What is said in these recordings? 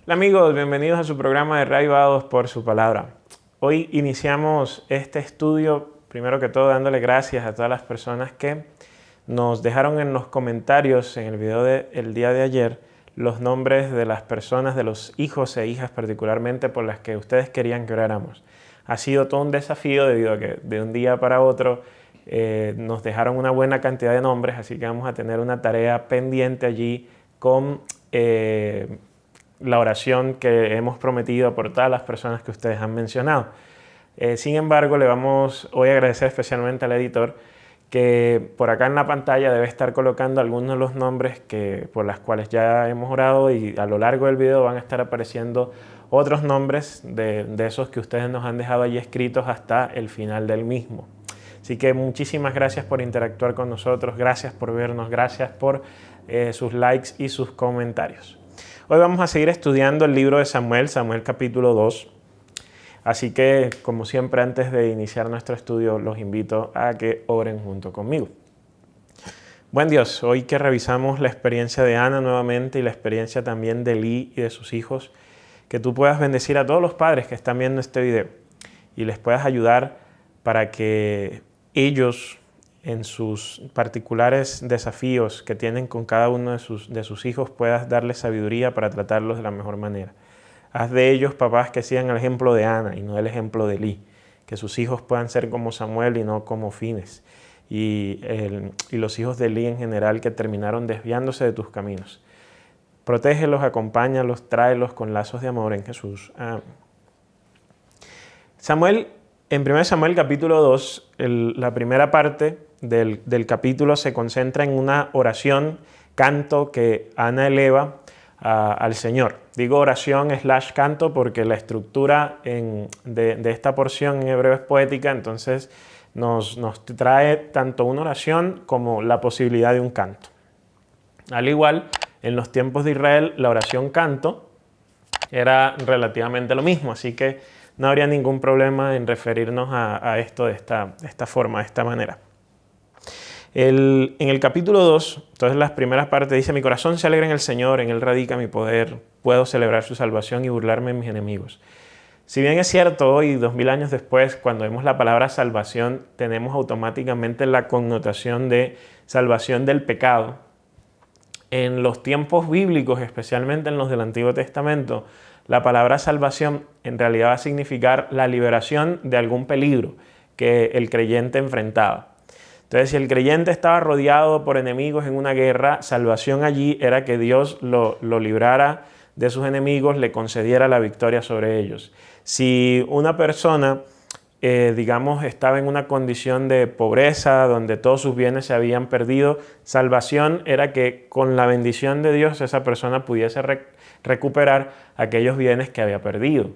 Hola amigos, bienvenidos a su programa de Reavivados por su palabra. Hoy iniciamos este estudio, primero que todo dándole gracias a todas las personas que nos dejaron en los comentarios en el video del día de ayer los nombres de las personas, de los hijos e hijas particularmente por las que ustedes querían que oráramos. Ha sido todo un desafío debido a que de un día para otro nos dejaron una buena cantidad de nombres, así que vamos a tener una tarea pendiente allí con la oración que hemos prometido por todas las personas que ustedes han mencionado. Sin embargo, le vamos hoy a agradecer especialmente al editor que por acá en la pantalla debe estar colocando algunos de los nombres por las cuales ya hemos orado, y a lo largo del video van a estar apareciendo otros nombres de esos que ustedes nos han dejado allí escritos hasta el final del mismo. Así que muchísimas gracias por interactuar con nosotros, gracias por vernos, gracias por sus likes y sus comentarios. Hoy vamos a seguir estudiando el libro de Samuel, Samuel capítulo 2. Así que, como siempre, antes de iniciar nuestro estudio, los invito a que oren junto conmigo. Buen Dios, hoy que revisamos la experiencia de Ana nuevamente y la experiencia también de Elí y de sus hijos, que tú puedas bendecir a todos los padres que están viendo este video y les puedas ayudar para que ellos, en sus particulares desafíos que tienen con cada uno de sus hijos, puedas darles sabiduría para tratarlos de la mejor manera. Haz de ellos papás que sigan el ejemplo de Ana y no el ejemplo de Elí, que sus hijos puedan ser como Samuel y no como Fines, y los hijos de Elí en general que terminaron desviándose de tus caminos. Protégelos, acompáñalos, tráelos con lazos de amor en Jesús. Amén. En 1 Samuel capítulo 2, la primera parte del capítulo se concentra en una oración, canto que Ana eleva al Señor. Digo oración / canto porque la estructura de esta porción en hebreo es poética, entonces nos trae tanto una oración como la posibilidad de un canto. Al igual, en los tiempos de Israel, la oración canto era relativamente lo mismo, así que no habría ningún problema en referirnos a esto de esta forma, de esta manera. En el capítulo 2, entonces las primeras partes dice: mi corazón se alegra en el Señor, en Él radica mi poder, puedo celebrar su salvación y burlarme de mis enemigos. Si bien es cierto, hoy, 2000 años después, cuando vemos la palabra salvación, tenemos automáticamente la connotación de salvación del pecado. En los tiempos bíblicos, especialmente en los del Antiguo Testamento, la palabra salvación en realidad va a significar la liberación de algún peligro que el creyente enfrentaba. Entonces, si el creyente estaba rodeado por enemigos en una guerra, salvación allí era que Dios lo librara de sus enemigos, le concediera la victoria sobre ellos. Si una persona, estaba en una condición de pobreza, donde todos sus bienes se habían perdido, salvación era que con la bendición de Dios esa persona pudiese recuperar aquellos bienes que había perdido.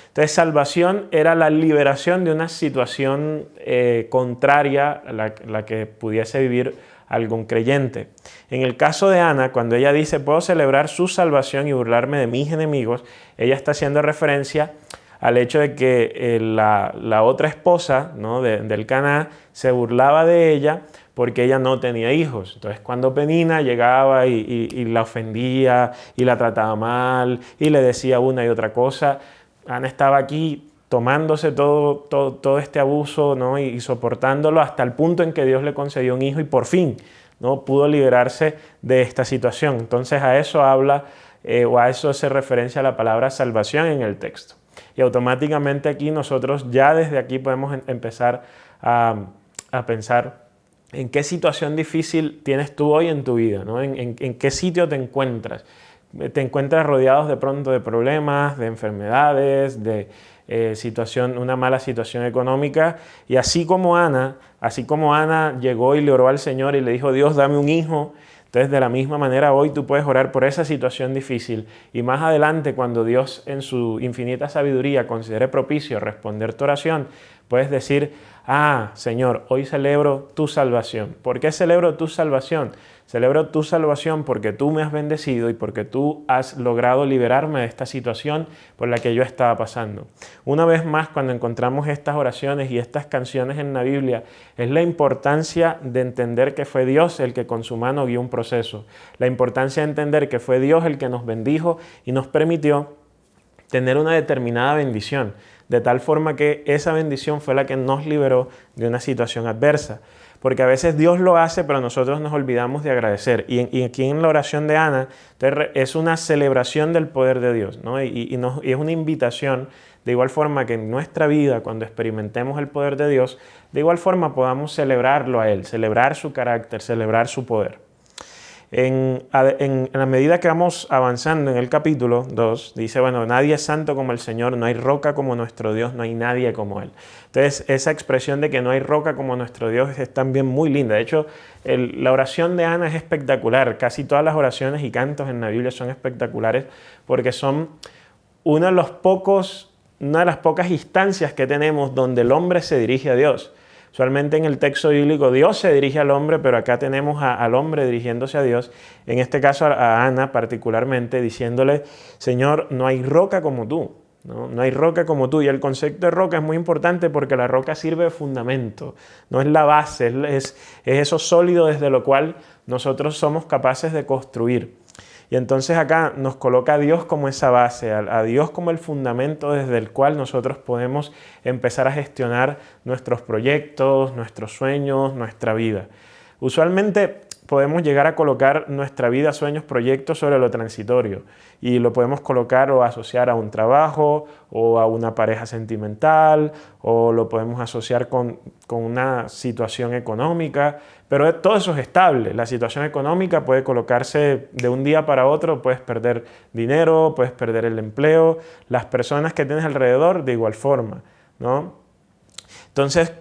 Entonces, salvación era la liberación de una situación contraria a la que pudiese vivir algún creyente. En el caso de Ana, cuando ella dice, puedo celebrar su salvación y burlarme de mis enemigos, ella está haciendo referencia al hecho de que la otra esposa, ¿no?, del Caná se burlaba de ella porque ella no tenía hijos. Entonces, cuando Penina llegaba y la ofendía y la trataba mal y le decía una y otra cosa, Ana estaba aquí tomándose todo este abuso, ¿no?, y soportándolo hasta el punto en que Dios le concedió un hijo y por fin, ¿no?, pudo liberarse de esta situación. Entonces, a eso habla o a eso hace referencia la palabra salvación en el texto. Y automáticamente aquí nosotros ya desde aquí podemos empezar a pensar en qué situación difícil tienes tú hoy en tu vida, ¿no? En qué sitio te encuentras. Te encuentras rodeados de pronto de problemas, de enfermedades, de una mala situación económica. Y así como Ana llegó y le oró al Señor y le dijo, Dios, dame un hijo. Entonces, de la misma manera, hoy tú puedes orar por esa situación difícil. Y más adelante, cuando Dios en su infinita sabiduría considere propicio responder tu oración, puedes decir, Señor, hoy celebro tu salvación. ¿Por qué celebro tu salvación? Celebro tu salvación porque tú me has bendecido y porque tú has logrado liberarme de esta situación por la que yo estaba pasando. Una vez más, cuando encontramos estas oraciones y estas canciones en la Biblia, es la importancia de entender que fue Dios el que con su mano guió un proceso. La importancia de entender que fue Dios el que nos bendijo y nos permitió tener una determinada bendición, de tal forma que esa bendición fue la que nos liberó de una situación adversa. Porque a veces Dios lo hace, pero nosotros nos olvidamos de agradecer. Y aquí en la oración de Ana es una celebración del poder de Dios, ¿no? Y es una invitación, de igual forma que en nuestra vida, cuando experimentemos el poder de Dios, de igual forma podamos celebrarlo a Él, celebrar su carácter, celebrar su poder. En la medida que vamos avanzando en el capítulo 2, dice, bueno, nadie es santo como el Señor, no hay roca como nuestro Dios, no hay nadie como Él. Entonces, esa expresión de que no hay roca como nuestro Dios es también muy linda. De hecho, la oración de Ana es espectacular. Casi todas las oraciones y cantos en la Biblia son espectaculares porque son una de las pocas instancias que tenemos donde el hombre se dirige a Dios. Usualmente en el texto bíblico Dios se dirige al hombre, pero acá tenemos al hombre dirigiéndose a Dios, en este caso a Ana particularmente, diciéndole, Señor, no hay roca como tú, ¿no? No hay roca como tú. Y el concepto de roca es muy importante porque la roca sirve de fundamento, no es la base, es eso sólido desde lo cual nosotros somos capaces de construir. Y entonces acá nos coloca a Dios como esa base, a Dios como el fundamento desde el cual nosotros podemos empezar a gestionar nuestros proyectos, nuestros sueños, nuestra vida. Usualmente podemos llegar a colocar nuestra vida, sueños, proyectos sobre lo transitorio y lo podemos colocar o asociar a un trabajo o a una pareja sentimental o lo podemos asociar con una situación económica, pero todo eso es estable. La situación económica puede colocarse de un día para otro, puedes perder dinero, puedes perder el empleo, las personas que tienes alrededor de igual forma, ¿no? Entonces,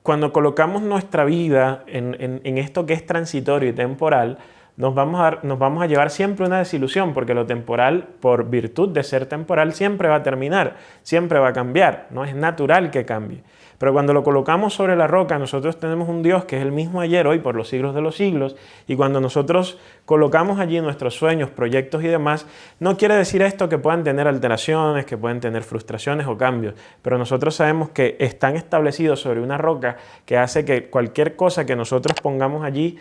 cuando colocamos nuestra vida en esto que es transitorio y temporal, nos vamos a llevar siempre una desilusión, porque lo temporal, por virtud de ser temporal, siempre va a terminar, siempre va a cambiar, ¿no? Es natural que cambie. Pero cuando lo colocamos sobre la roca, nosotros tenemos un Dios que es el mismo ayer, hoy, por los siglos de los siglos, y cuando nosotros colocamos allí nuestros sueños, proyectos y demás, no quiere decir esto que puedan tener alteraciones, que pueden tener frustraciones o cambios, pero nosotros sabemos que están establecidos sobre una roca que hace que cualquier cosa que nosotros pongamos allí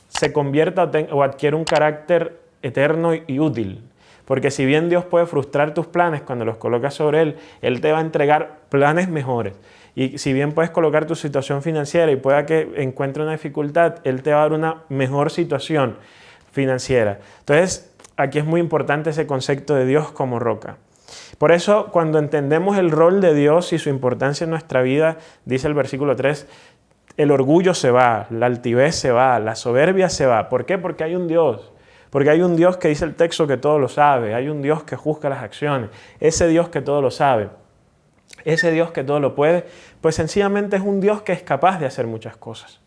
se convierta o adquiera un carácter eterno y útil. Porque si bien Dios puede frustrar tus planes cuando los colocas sobre Él, Él te va a entregar planes mejores. Y si bien puedes colocar tu situación financiera y pueda que encuentre una dificultad, Él te va a dar una mejor situación financiera. Entonces, aquí es muy importante ese concepto de Dios como roca. Por eso, cuando entendemos el rol de Dios y su importancia en nuestra vida, dice el versículo 3, el orgullo se va, la altivez se va, la soberbia se va. ¿Por qué? Porque hay un Dios. Porque hay un Dios que dice el texto que todo lo sabe. Hay un Dios que juzga las acciones. Ese Dios que todo lo sabe, ese Dios que todo lo puede, pues sencillamente es un Dios que es capaz de hacer muchas cosas.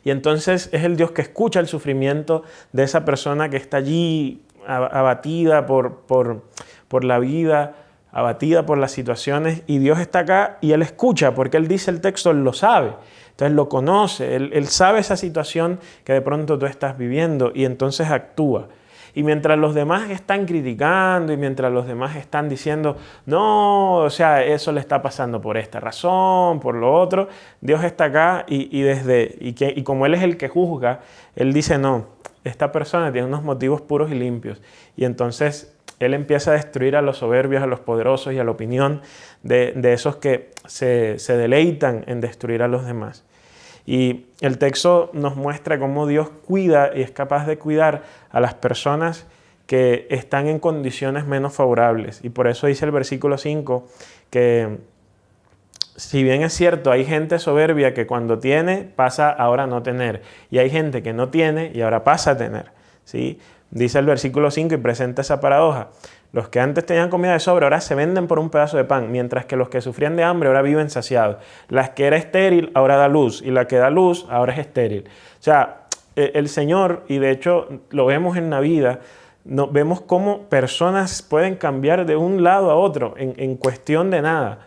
Y entonces es el Dios que escucha el sufrimiento de esa persona que está allí abatida por la vida, abatida por las situaciones, y Dios está acá y Él escucha, porque Él dice el texto, Él lo sabe. Entonces lo conoce, Él sabe esa situación que de pronto tú estás viviendo y entonces actúa. Y mientras los demás están criticando y mientras los demás están diciendo, no, o sea, eso le está pasando por esta razón, por lo otro, Dios está acá y como Él es el que juzga, Él dice, no, esta persona tiene unos motivos puros y limpios. Y entonces Él empieza a destruir a los soberbios, a los poderosos y a la opinión de esos que se deleitan en destruir a los demás. Y el texto nos muestra cómo Dios cuida y es capaz de cuidar a las personas que están en condiciones menos favorables. Y por eso dice el versículo 5 que si bien es cierto, hay gente soberbia que cuando tiene pasa ahora a no tener. Y hay gente que no tiene y ahora pasa a tener, ¿sí? Dice el versículo 5 y presenta esa paradoja. Los que antes tenían comida de sobra ahora se venden por un pedazo de pan, mientras que los que sufrían de hambre ahora viven saciados. La que era estéril ahora da luz y la que da luz ahora es estéril. O sea, el Señor, y de hecho lo vemos en la vida, vemos cómo personas pueden cambiar de un lado a otro en cuestión de nada.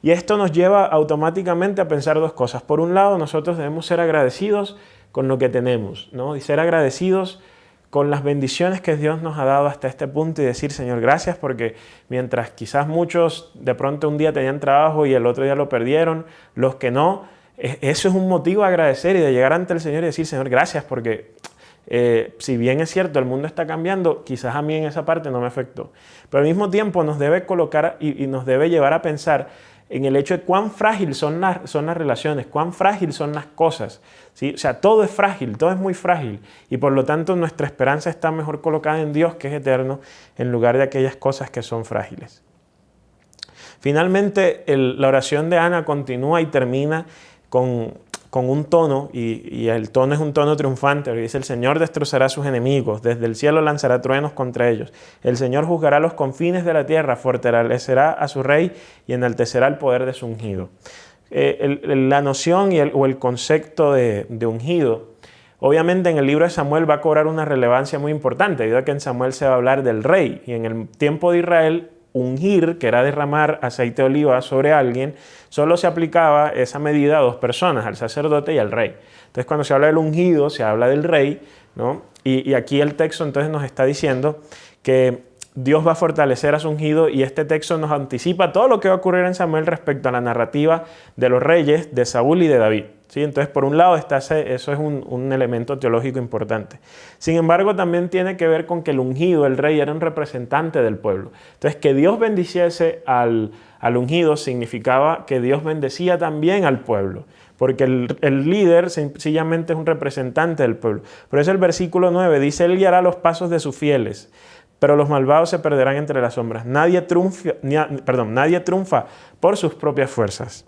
Y esto nos lleva automáticamente a pensar dos cosas. Por un lado, nosotros debemos ser agradecidos con lo que tenemos, ¿no? Y ser agradecidos con las bendiciones que Dios nos ha dado hasta este punto y decir, Señor, gracias, porque mientras quizás muchos de pronto un día tenían trabajo y el otro día lo perdieron, los que no, eso es un motivo a agradecer y de llegar ante el Señor y decir, Señor, gracias, porque si bien es cierto, el mundo está cambiando, quizás a mí en esa parte no me afectó. Pero al mismo tiempo nos debe colocar y nos debe llevar a pensar en el hecho de cuán frágil son las relaciones, cuán frágil son las cosas, ¿sí? O sea, todo es frágil, todo es muy frágil y por lo tanto nuestra esperanza está mejor colocada en Dios, que es eterno, en lugar de aquellas cosas que son frágiles. Finalmente, la oración de Ana continúa y termina con un tono, y el tono es un tono triunfante, porque dice: el Señor destrozará a sus enemigos, desde el cielo lanzará truenos contra ellos, el Señor juzgará los confines de la tierra, fortalecerá a su rey y enaltecerá el poder de su ungido. La noción o el concepto de ungido, obviamente en el libro de Samuel va a cobrar una relevancia muy importante, debido a que en Samuel se va a hablar del rey, y en el tiempo de Israel, ungir, que era derramar aceite de oliva sobre alguien, solo se aplicaba esa medida a dos personas, al sacerdote y al rey. Entonces, cuando se habla del ungido, se habla del rey, ¿no? Y aquí el texto entonces nos está diciendo que Dios va a fortalecer a su ungido, y este texto nos anticipa todo lo que va a ocurrir en Samuel respecto a la narrativa de los reyes de Saúl y de David. ¿Sí? Entonces, por un lado, eso es un elemento teológico importante. Sin embargo, también tiene que ver con que el ungido, el rey, era un representante del pueblo. Entonces, que Dios bendiciese al ungido significaba que Dios bendecía también al pueblo, porque el líder sencillamente es un representante del pueblo. Por eso el versículo 9 dice: Él guiará los pasos de sus fieles, pero los malvados se perderán entre las sombras. Nadie triunfa por sus propias fuerzas.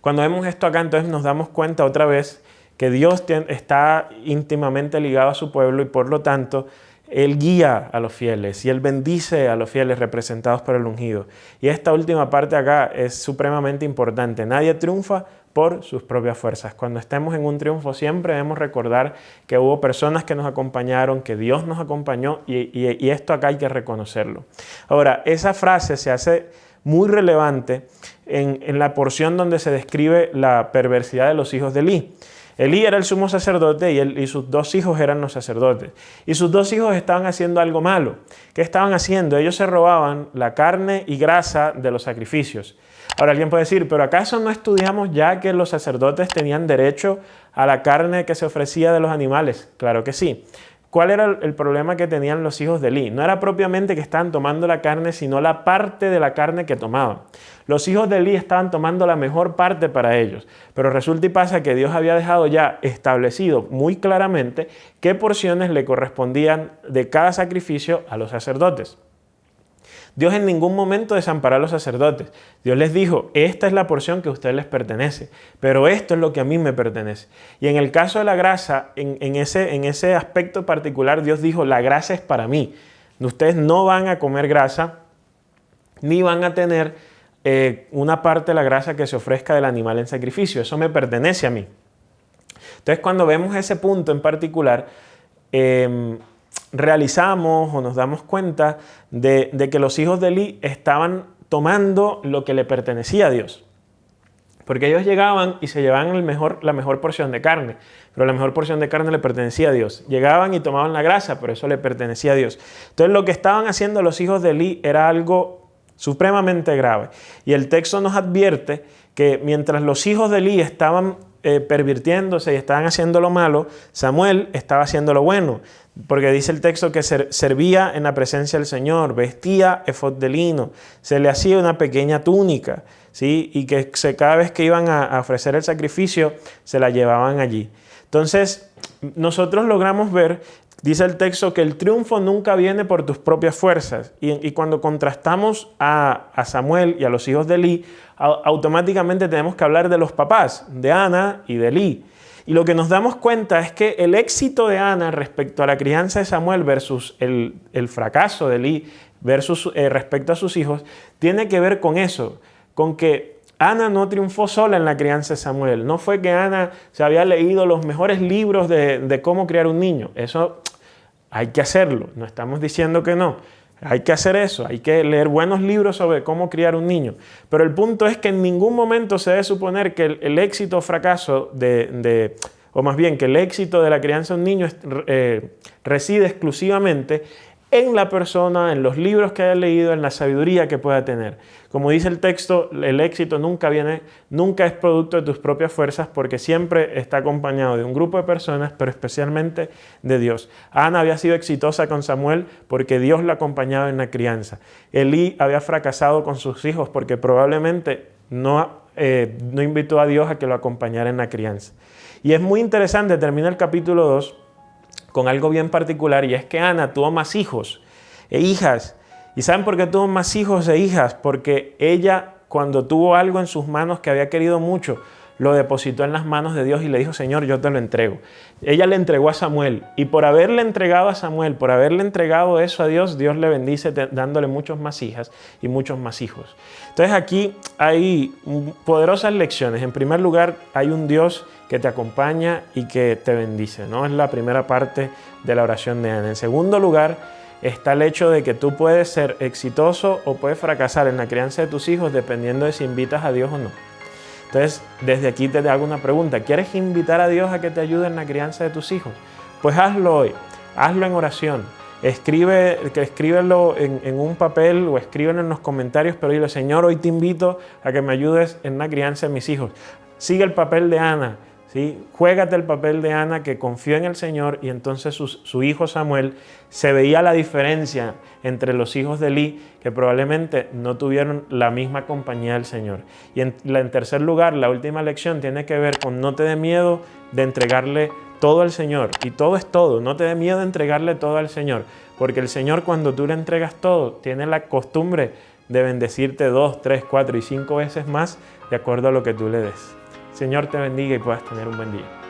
Cuando vemos esto acá, entonces nos damos cuenta otra vez que Dios está íntimamente ligado a su pueblo, y por lo tanto Él guía a los fieles y Él bendice a los fieles representados por el ungido. Y esta última parte acá es supremamente importante. Nadie triunfa por sus propias fuerzas. Cuando estemos en un triunfo, siempre debemos recordar que hubo personas que nos acompañaron, que Dios nos acompañó, y esto acá hay que reconocerlo. Ahora, esa frase se hace muy relevante en la porción donde se describe la perversidad de los hijos de Elí. Elí era el sumo sacerdote y sus dos hijos eran los sacerdotes. Y sus dos hijos estaban haciendo algo malo. ¿Qué estaban haciendo? Ellos se robaban la carne y grasa de los sacrificios. Ahora alguien puede decir: ¿pero acaso no estudiamos ya que los sacerdotes tenían derecho a la carne que se ofrecía de los animales? Claro que sí. ¿Cuál era el problema que tenían los hijos de Elí? No era propiamente que estaban tomando la carne, sino la parte de la carne que tomaban. Los hijos de Elí estaban tomando la mejor parte para ellos, pero resulta y pasa que Dios había dejado ya establecido muy claramente qué porciones le correspondían de cada sacrificio a los sacerdotes. Dios en ningún momento desamparó a los sacerdotes. Dios les dijo: esta es la porción que a ustedes les pertenece, pero esto es lo que a mí me pertenece. Y en el caso de la grasa, en ese aspecto particular, Dios dijo: la grasa es para mí. Ustedes no van a comer grasa, ni van a tener una parte de la grasa que se ofrezca del animal en sacrificio. Eso me pertenece a mí. Entonces, cuando vemos ese punto en particular, realizamos o nos damos cuenta de que los hijos de Elí estaban tomando lo que le pertenecía a Dios. Porque ellos llegaban y se llevaban la mejor porción de carne, pero la mejor porción de carne le pertenecía a Dios. Llegaban y tomaban la grasa, pero eso le pertenecía a Dios. Entonces lo que estaban haciendo los hijos de Elí era algo supremamente grave. Y el texto nos advierte que mientras los hijos de Elí estaban pervirtiéndose y estaban haciendo lo malo, Samuel estaba haciendo lo bueno. Porque dice el texto que servía en la presencia del Señor, vestía efod de lino, se le hacía una pequeña túnica, ¿sí? Y que cada vez que iban a ofrecer el sacrificio, se la llevaban allí. Entonces, nosotros logramos ver, dice el texto, que el triunfo nunca viene por tus propias fuerzas. Y cuando contrastamos a Samuel y a los hijos de Elí, automáticamente tenemos que hablar de los papás, de Ana y de Elí. Y lo que nos damos cuenta es que el éxito de Ana respecto a la crianza de Samuel versus el fracaso de Elí versus respecto a sus hijos, tiene que ver con eso, con que Ana no triunfó sola en la crianza de Samuel. No fue que Ana se había leído los mejores libros de cómo criar un niño. Eso hay que hacerlo, no estamos diciendo que no. Hay que hacer eso, hay que leer buenos libros sobre cómo criar un niño. Pero el punto es que en ningún momento se debe suponer que el éxito o fracaso o más bien que el éxito de la crianza de un niño reside exclusivamente en la persona, en los libros que haya leído, en la sabiduría que pueda tener. Como dice el texto, el éxito nunca es producto de tus propias fuerzas, porque siempre está acompañado de un grupo de personas, pero especialmente de Dios. Ana había sido exitosa con Samuel porque Dios la acompañaba en la crianza. Elí había fracasado con sus hijos porque probablemente no invitó a Dios a que lo acompañara en la crianza. Y es muy interesante, termina el capítulo 2 con algo bien particular, y es que Ana tuvo más hijos e hijas. ¿Y saben por qué tuvo más hijos e hijas? Porque ella, cuando tuvo algo en sus manos que había querido mucho, lo depositó en las manos de Dios y le dijo: Señor, yo te lo entrego. Ella le entregó a Samuel, y por haberle entregado a Samuel, por haberle entregado eso a Dios, Dios le bendice dándole muchos más hijas y muchos más hijos. Entonces aquí hay poderosas lecciones. En primer lugar, hay un Dios que te acompaña y que te bendice, ¿no? Es la primera parte de la oración de Ana. En segundo lugar, está el hecho de que tú puedes ser exitoso o puedes fracasar en la crianza de tus hijos dependiendo de si invitas a Dios o no. Entonces, desde aquí te hago una pregunta. ¿Quieres invitar a Dios a que te ayude en la crianza de tus hijos? Pues hazlo hoy, hazlo en oración. Escríbelo en un papel o escríbelo en los comentarios, pero dile: Señor, hoy te invito a que me ayudes en la crianza de mis hijos. Sigue el papel de Ana, ¿sí? Juégate el papel de Ana, que confió en el Señor, y entonces su hijo Samuel se veía la diferencia entre los hijos de Elí, que probablemente no tuvieron la misma compañía del Señor. Y en tercer lugar, la última lección tiene que ver con: no te dé miedo de entregarle todo al Señor. Y todo es todo. No te dé miedo de entregarle todo al Señor, porque el Señor, cuando tú le entregas todo, tiene la costumbre de bendecirte 2, 3, 4 y 5 veces más de acuerdo a lo que tú le des. Señor te bendiga y puedas tener un buen día.